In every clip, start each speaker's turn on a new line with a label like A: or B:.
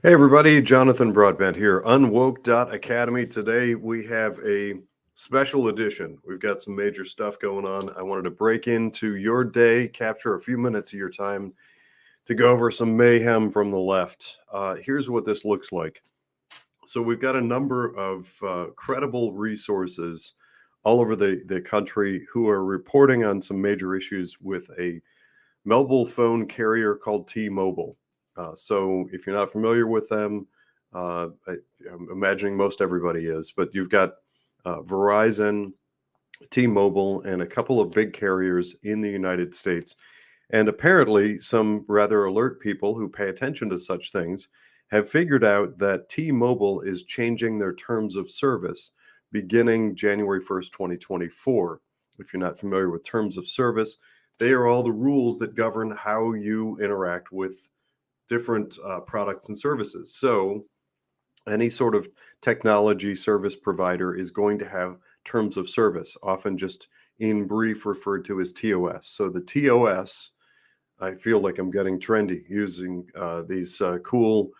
A: Hey everybody, Jonathan Broadbent here, Unwoke Academy. Today we have a special edition. We've got some major stuff going on. I wanted to break into your day, capture a few minutes of your time to go over some mayhem from the left. Here's what this looks like. So we've got a number of credible resources all over the country who are reporting on some major issues with a mobile phone carrier called T-Mobile. So if you're not familiar with them, I'm imagining most everybody is, but you've got Verizon, T-Mobile, and a couple of big carriers in the United States. And apparently, some rather alert people who pay attention to such things have figured out that T-Mobile is changing their terms of service beginning January 1st, 2024. If you're not familiar with terms of service, they are all the rules that govern how you interact with different products and services. So, any sort of technology service provider is going to have terms of service, often just in brief referred to as TOS. So, the TOS, I feel like I'm getting trendy using these cool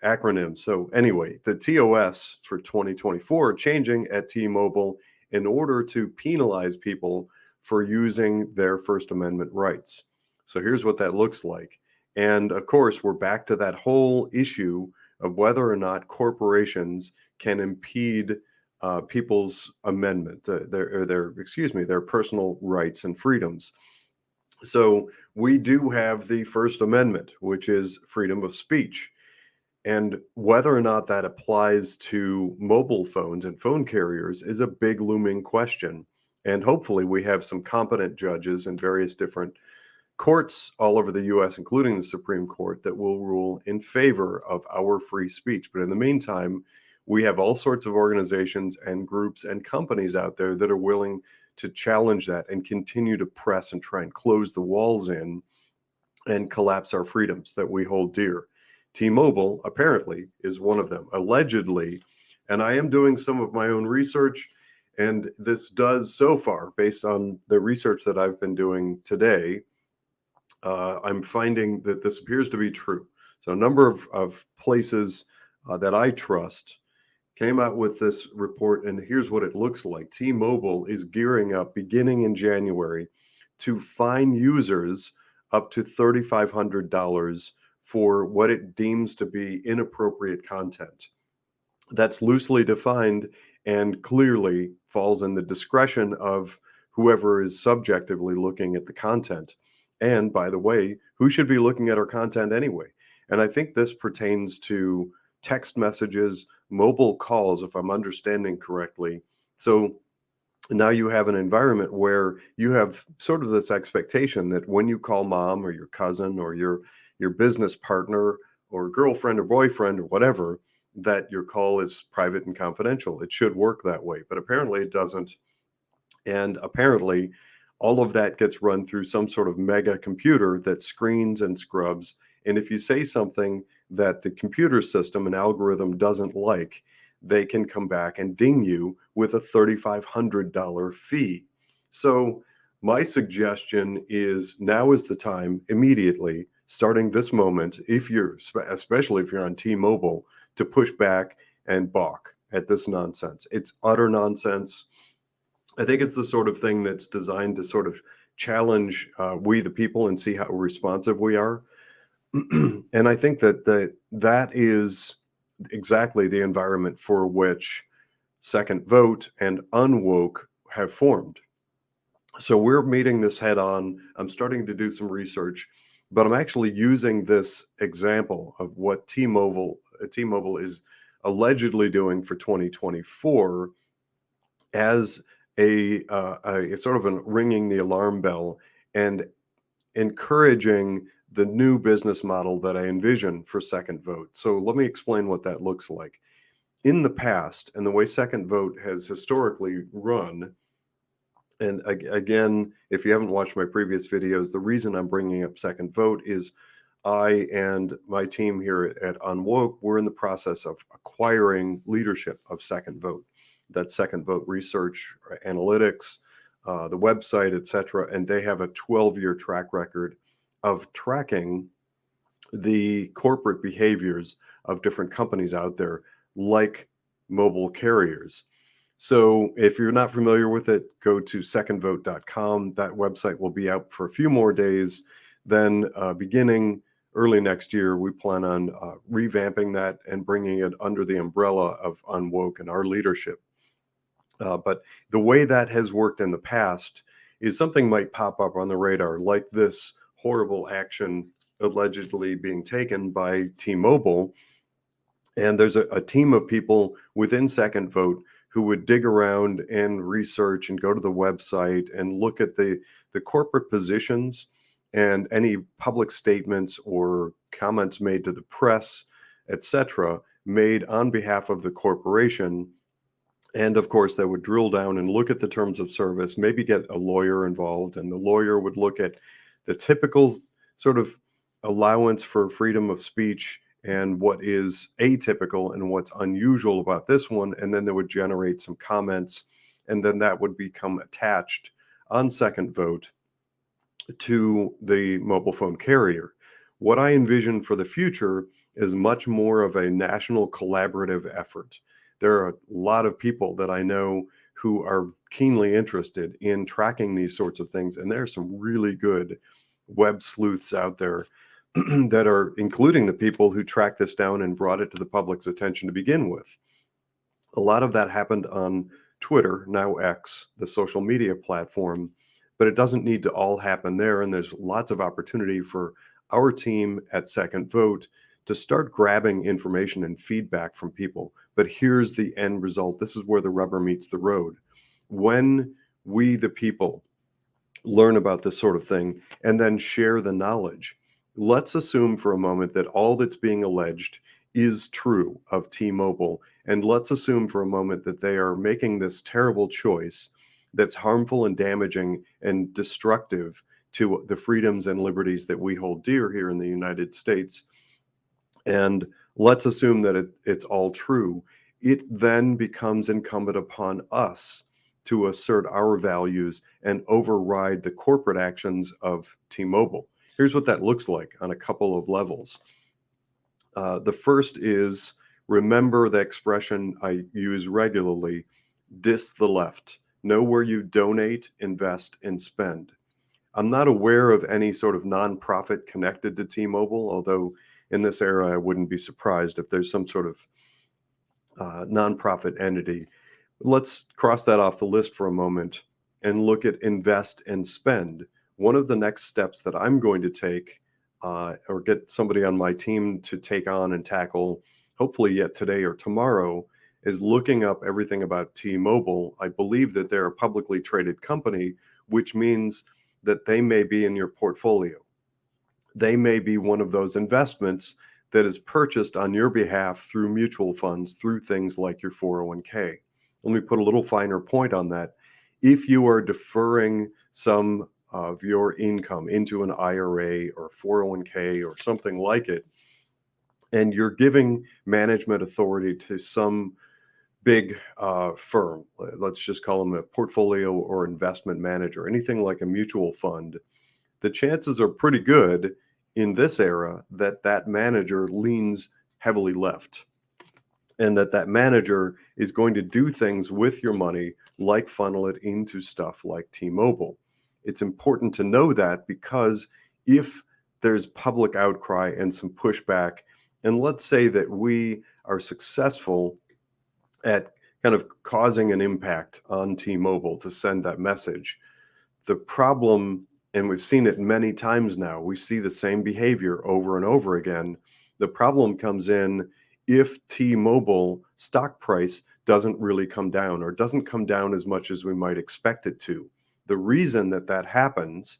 A: acronyms. So, anyway, the TOS for 2024 changing at T Mobile in order to penalize people for using their First Amendment rights. So, here's what that looks like. And of course, we're back to that whole issue of whether or not corporations can impede people's amendment, their personal rights and freedoms. So we do have the First Amendment, which is freedom of speech. And whether or not that applies to mobile phones and phone carriers is a big looming question. And hopefully, we have some competent judges in various different courts all over the US, including the Supreme Court, that will rule in favor of our free speech. But in the meantime, we have all sorts of organizations and groups and companies out there that are willing to challenge that and continue to press and try and close the walls in and collapse our freedoms that we hold dear. T-Mobile apparently is one of them, allegedly. And I am doing some of my own research, and this does so far, based on the research that I've been doing today, I'm finding that this appears to be true. So a number of places that I trust came out with this report, and here's what it looks like. T-Mobile is gearing up beginning in January to fine users up to $3,500 for what it deems to be inappropriate content. That's loosely defined and clearly falls in the discretion of whoever is subjectively looking at the content. And by the way, who should be looking at our content anyway? And I think this pertains to text messages, mobile calls, if I'm understanding correctly. So now you have an environment where you have sort of this expectation that when you call mom or your cousin or your business partner or girlfriend or boyfriend or whatever, that your call is private and confidential. It should work that way, but apparently it doesn't. And apparently all of that gets run through some sort of mega computer that screens and scrubs. And if you say something that the computer system and algorithm doesn't like, they can come back and ding you with a $3,500 fee. So my suggestion is now is the time, immediately, starting this moment, if you're, especially if you're on T-Mobile, to push back and balk at this nonsense. It's utter nonsense. I think it's the sort of thing that's designed to sort of challenge we the people and see how responsive we are. And I think that is exactly the environment for which Second Vote and Unwoke have formed. So we're meeting this head on. I'm starting to do some research, but I'm actually using this example of what T-Mobile is allegedly doing for 2024 as a sort of a ringing the alarm bell and encouraging the new business model that I envision for Second Vote. So let me explain what that looks like. In the past, and the way Second Vote has historically run, and again, if you haven't watched my previous videos, the reason I'm bringing up Second Vote is I and my team here at Unwoke, we're in the process of acquiring leadership of Second Vote. That Second Vote research, analytics, the website, etc. And they have a 12-year track record of tracking the corporate behaviors of different companies out there, like mobile carriers. So if you're not familiar with it, go to secondvote.com. That website will be out for a few more days. Then, beginning early next year, we plan on revamping that and bringing it under the umbrella of Unwoke and our leadership. But the way that has worked in the past is something might pop up on the radar, like this horrible action allegedly being taken by T-Mobile. And there's a team of people within Second Vote who would dig around and research and go to the website and look at the corporate positions and any public statements or comments made to the press, etc., made on behalf of the corporation. And of course, they would drill down and look at the terms of service, maybe get a lawyer involved, and the lawyer would look at the typical sort of allowance for freedom of speech and what is atypical and what's unusual about this one. And then they would generate some comments, and then that would become attached on Second Vote to the mobile phone carrier. What I envision for the future is much more of a national collaborative effort. There are a lot of people that I know who are keenly interested in tracking these sorts of things, and there are some really good web sleuths out there that are including the people who tracked this down and brought it to the public's attention to begin with. A lot of that happened on Twitter, now X, the social media platform, but it doesn't need to all happen there. And there's lots of opportunity for our team at Second Vote to start grabbing information and feedback from people. But here's the end result. This is where the rubber meets the road. When we, the people, learn about this sort of thing and then share the knowledge, let's assume for a moment that all that's being alleged is true of T-Mobile. And let's assume for a moment that they are making this terrible choice that's harmful and damaging and destructive to the freedoms and liberties that we hold dear here in the United States. And let's assume that it's all true. It then becomes incumbent upon us to assert our values and override the corporate actions of T-Mobile. Here's what that looks like on a couple of levels. The first is, remember the expression I use regularly, diss the left. Know where you donate, invest, and spend. I'm not aware of any sort of nonprofit connected to T-Mobile, although in this era, I wouldn't be surprised if there's some sort of nonprofit entity. Let's cross that off the list for a moment and look at invest and spend. One of the next steps that I'm going to take or get somebody on my team to take on and tackle, hopefully yet today or tomorrow, is looking up everything about T-Mobile. I believe that they're a publicly traded company, which means that they may be in your portfolio. They may be one of those investments that is purchased on your behalf through mutual funds, through things like your 401k. Let me put a little finer point on that. If you are deferring some of your income into an IRA or 401k or something like it, and you're giving management authority to some big firm, let's just call them a portfolio or investment manager, anything like a mutual fund, the chances are pretty good in this era that that manager leans heavily left, and that manager is going to do things with your money like funnel it into stuff like T-Mobile. It's important to know that, because if there's public outcry and some pushback, and let's say that we are successful at kind of causing an impact on T-Mobile to send that message, the problem, and we've seen it many times now, we see the same behavior over and over again. The problem comes in if T-Mobile stock price doesn't really come down, or doesn't come down as much as we might expect it to. The reason that that happens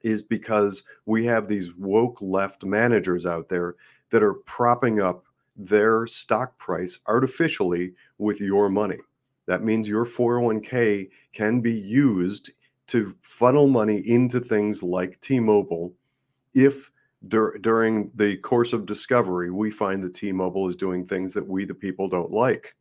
A: is because we have these woke left managers out there that are propping up their stock price artificially with your money. That means your 401k can be used to funnel money into things like T-Mobile if during the course of discovery we find that T-Mobile is doing things that we the people don't like.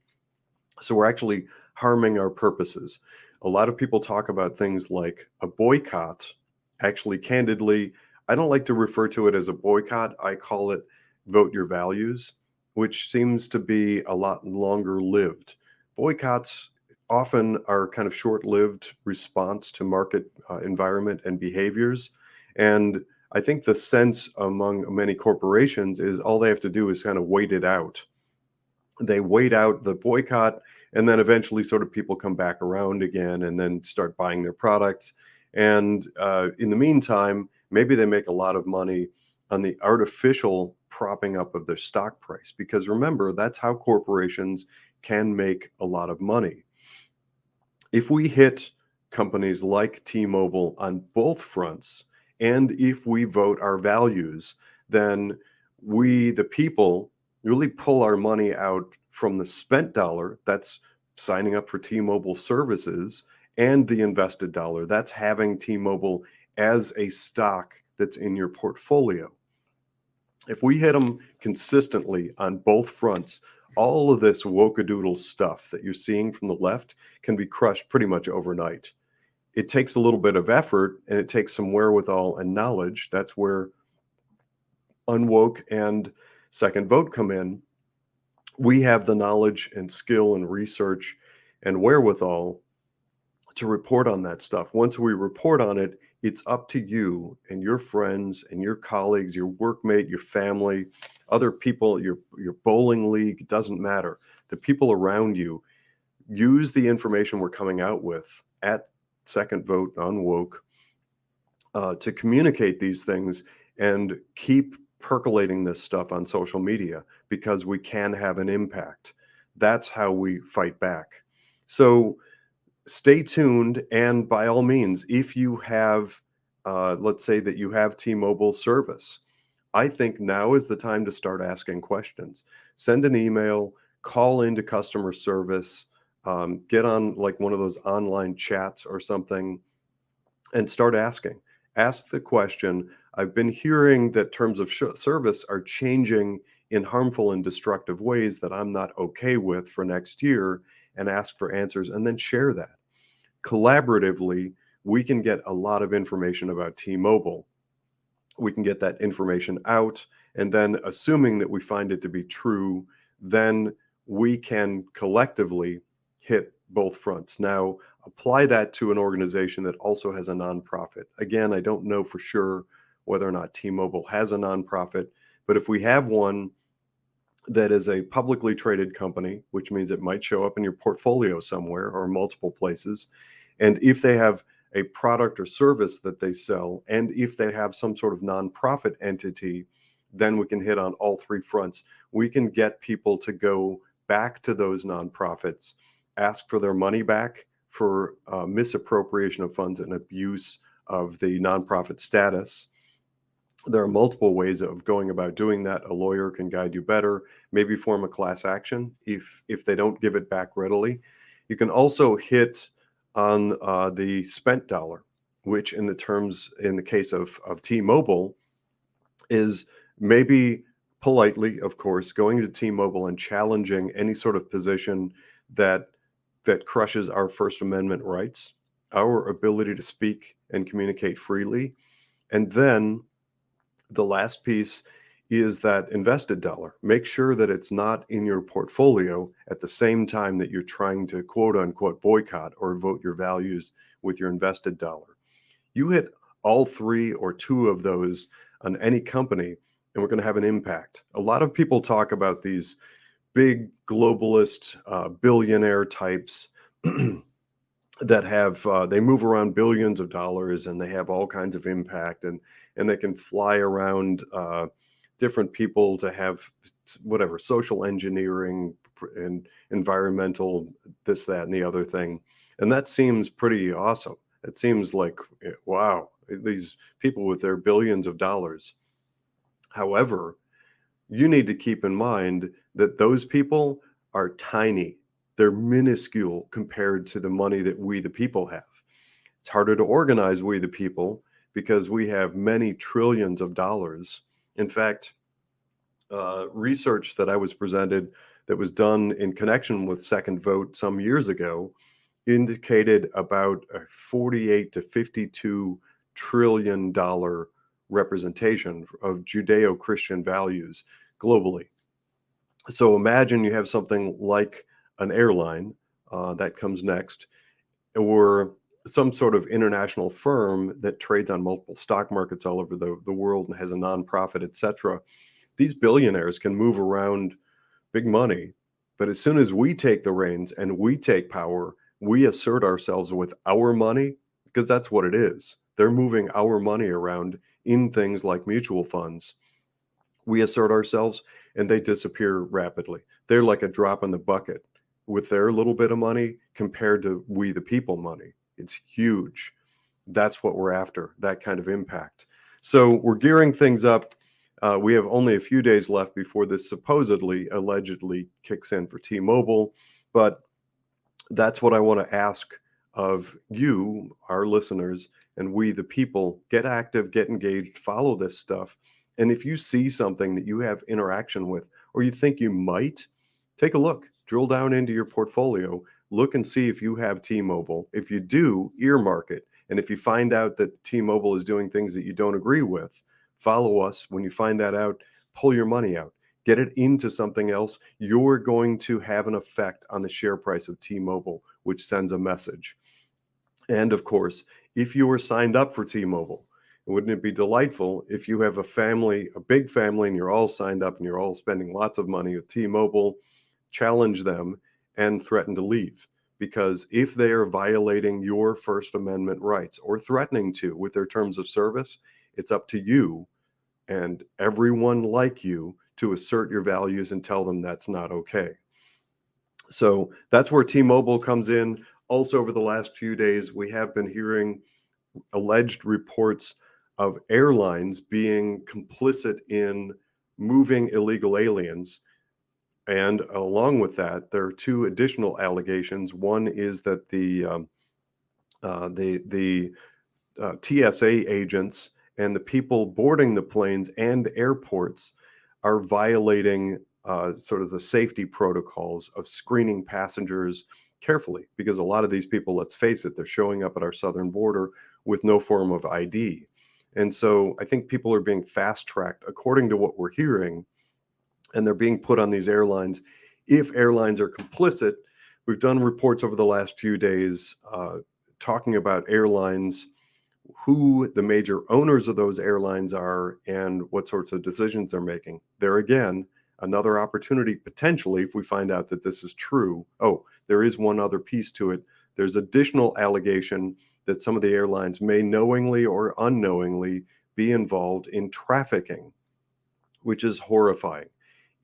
A: So we're actually harming our purposes. A lot of people talk about things like a boycott. Actually, candidly, I don't like to refer to it as a boycott. I call it vote your values, which seems to be a lot longer lived. Boycotts often are kind of short-lived response to market environment and behaviors. And I think the sense among many corporations is all they have to do is kind of wait it out. They wait out the boycott, and then eventually sort of people come back around again and then start buying their products. And in the meantime, maybe they make a lot of money on the artificial propping up of their stock price, because remember, that's how corporations can make a lot of money. If we hit companies like T-Mobile on both fronts, and if we vote our values, then we, the people, really pull our money out from the spent dollar, that's signing up for T-Mobile services, and the invested dollar, that's having T-Mobile as a stock that's in your portfolio. If we hit them consistently on both fronts, all of this woke-a-doodle stuff that you're seeing from the left can be crushed pretty much overnight. It takes a little bit of effort, and it takes some wherewithal and knowledge. That's where Unwoke and Second Vote come in. We have the knowledge and skill and research and wherewithal to report on that stuff. Once we report on it, it's up to you and your friends and your colleagues, your workmate, your family, other people, your bowling league, it doesn't matter. The people around you, use the information we're coming out with at Second Vote on Woke to communicate these things and keep percolating this stuff on social media, because we can have an impact. That's how we fight back. So stay tuned, and by all means, if you have, let's say that you have T-Mobile service, I think now is the time to start asking questions. Send an email, call into customer service, get on like one of those online chats or something, and start asking. Ask the question. I've been hearing that terms of service are changing in harmful and destructive ways that I'm not okay with for next year, and ask for answers, and then share that. Collaboratively, we can get a lot of information about T-Mobile. We can get that information out, and then assuming that we find it to be true, then we can collectively hit both fronts. Now, apply that to an organization that also has a nonprofit. Again, I don't know for sure whether or not T-Mobile has a nonprofit, but if we have one that is a publicly traded company, which means it might show up in your portfolio somewhere or multiple places, and if they have a product or service that they sell, and if they have some sort of nonprofit entity, then we can hit on all three fronts. We can get people to go back to those nonprofits, ask for their money back for misappropriation of funds and abuse of the nonprofit status. There are multiple ways of going about doing that. A lawyer can guide you better, maybe form a class action if they don't give it back readily. You can also hit on the spent dollar, which in the case of T-Mobile is maybe politely, of course, going to T-Mobile and challenging any sort of position that crushes our First Amendment rights, our ability to speak and communicate freely. And then the last piece is that invested dollar. Make sure that it's not in your portfolio at the same time that you're trying to quote unquote boycott or vote your values with your invested dollar. You hit all three or two of those on any company, and we're going to have an impact. A lot of people talk about these big globalist billionaire types that have they move around billions of dollars, and they have all kinds of impact, and they can fly around different people to have whatever social engineering and environmental this, that, and the other thing. And that seems pretty awesome. It seems like, wow, these people with their billions of dollars. However, you need to keep in mind that those people are tiny. They're minuscule compared to the money that we, the people, have. It's harder to organize we, the people, because we have many trillions of dollars. In fact, research that I was presented that was done in connection with Second Vote some years ago indicated about a $48 to $52 trillion representation of Judeo-Christian values globally. So imagine you have something like an airline that comes next, or some sort of international firm that trades on multiple stock markets all over the world and has a nonprofit, etc. These billionaires can move around big money, but as soon as we take the reins and we take power, we assert ourselves with our money, because that's what it is. They're moving our money around in things like mutual funds. We assert ourselves and they disappear rapidly. They're like a drop in the bucket with their little bit of money compared to we the people money. It's huge. That's what we're after, that kind of impact. So we're gearing things up. We have only a few days left before this supposedly, allegedly kicks in for T-Mobile. But that's what I want to ask of you, our listeners, and we the people. Get active, get engaged, follow this stuff. And if you see something that you have interaction with, or you think you might, take a look, drill down into your portfolio, look and see if you have T-Mobile. If you do, earmark it. And if you find out that T-Mobile is doing things that you don't agree with, follow us. When you find that out, pull your money out, get it into something else. You're going to have an effect on the share price of T-Mobile, which sends a message. And of course, if you were signed up for T-Mobile, wouldn't it be delightful if you have a family, a big family, and you're all signed up and you're all spending lots of money with T-Mobile? Challenge them and threaten to leave. Because if they are violating your First Amendment rights or threatening to with their terms of service, it's up to you and everyone like you to assert your values and tell them that's not okay. So that's where T-Mobile comes in. Also, over the last few days, we have been hearing alleged reports of airlines being complicit in moving illegal aliens. And along with that, there are two additional allegations. One is that the TSA agents and the people boarding the planes and airports are violating sort of the safety protocols of screening passengers carefully, because a lot of these people, let's face it, they're showing up at our southern border with no form of ID. And so I think people are being fast-tracked according to what we're hearing, and they're being put on these airlines. If airlines are complicit, we've done reports over the last few days talking about airlines, who the major owners of those airlines are, and what sorts of decisions they're making. There again, another opportunity potentially if we find out that this is true. Oh, there is one other piece to it. There's additional allegation that some of the airlines may knowingly or unknowingly be involved in trafficking, which is horrifying.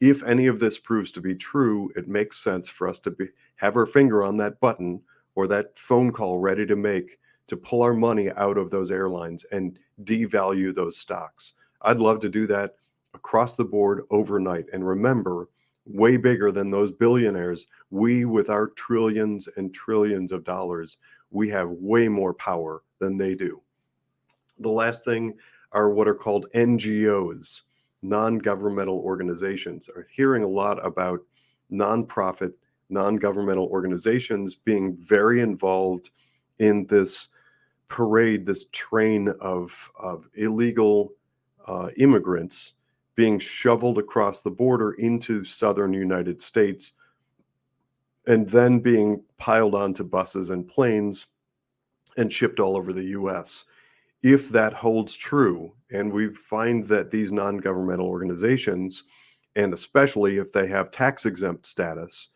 A: If any of this proves to be true, it makes sense for us to have our finger on that button or that phone call ready to make to pull our money out of those airlines and devalue those stocks. I'd love to do that across the board overnight. And remember, way bigger than those billionaires, we with our trillions and trillions of dollars, we have way more power than they do. The last thing are what are called NGOs, non-governmental organizations. I'm hearing a lot about nonprofit, non-governmental organizations being very involved in this parade, this train of illegal immigrants being shoveled across the border into southern United States and then being piled onto buses and planes and shipped all over the US. If that holds true, and we find that these non-governmental organizations, and especially if they have tax-exempt status,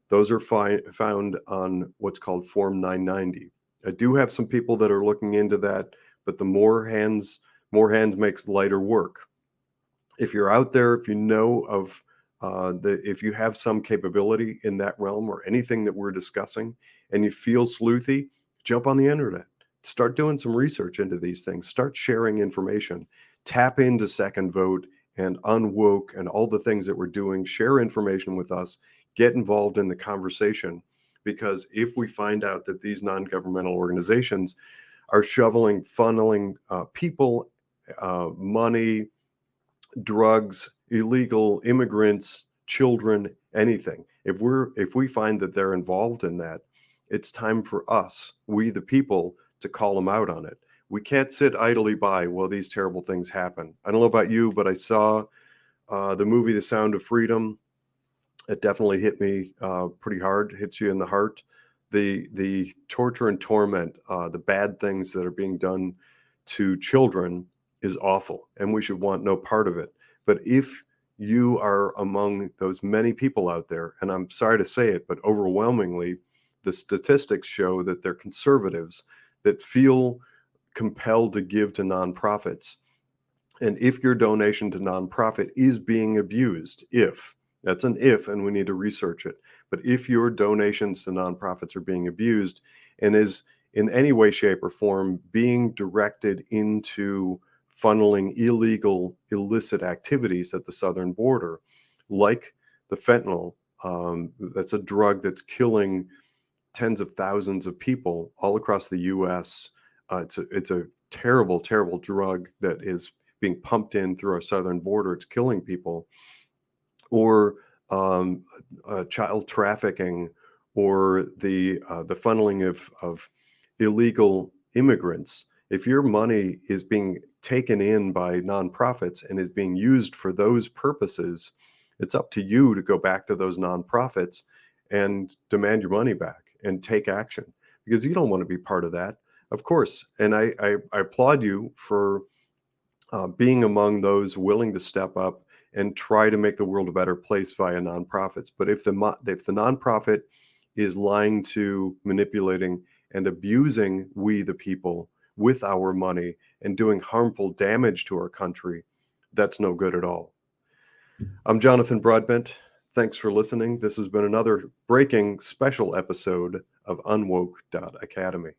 A: those are found on what's called Form 990. I do have some people that are looking into that, but the more hands makes lighter work. If you're out there, if you know of if you have some capability in that realm or anything that we're discussing, and you feel sleuthy, jump on the internet. Start doing some research into these things. Start sharing information. Tap into Second Vote and Unwoke and all the things that we're doing. Share information with us. Get involved in the conversation, because if we find out that these non-governmental organizations are funneling people, money, drugs, illegal immigrants, children, anything, if we find that they're involved in that, it's time for us, we the people, to call them out on it. We can't sit idly by while these terrible things happen. I don't know about you, but I saw the movie The Sound of Freedom. It definitely hit me pretty hard, hits you in the heart. The torture and torment, the bad things that are being done to children is awful, and we should want no part of it. But if you are among those many people out there, and I'm sorry to say it, but overwhelmingly, the statistics show that they're conservatives that feel compelled to give to nonprofits. And if your donation to nonprofit is being abused, if that's an if, and we need to research it, but if your donations to nonprofits are being abused and is in any way, shape, or form being directed into funneling illegal, illicit activities at the southern border, like the fentanyl, that's a drug that's killing tens of thousands of people all across the U.S. It's a terrible, terrible drug that is being pumped in through our southern border. It's killing people, or child trafficking, or the funneling of illegal immigrants. If your money is being taken in by nonprofits and is being used for those purposes, it's up to you to go back to those nonprofits and demand your money back and take action, because you don't want to be part of that, of course. And I applaud you for being among those willing to step up and try to make the world a better place via nonprofits. But if the nonprofit is lying to, manipulating, and abusing we the people with our money and doing harmful damage to our country, that's no good at all. I'm Jonathan Broadbent. Thanks for listening. This has been another breaking special episode of Unwoke.Academy.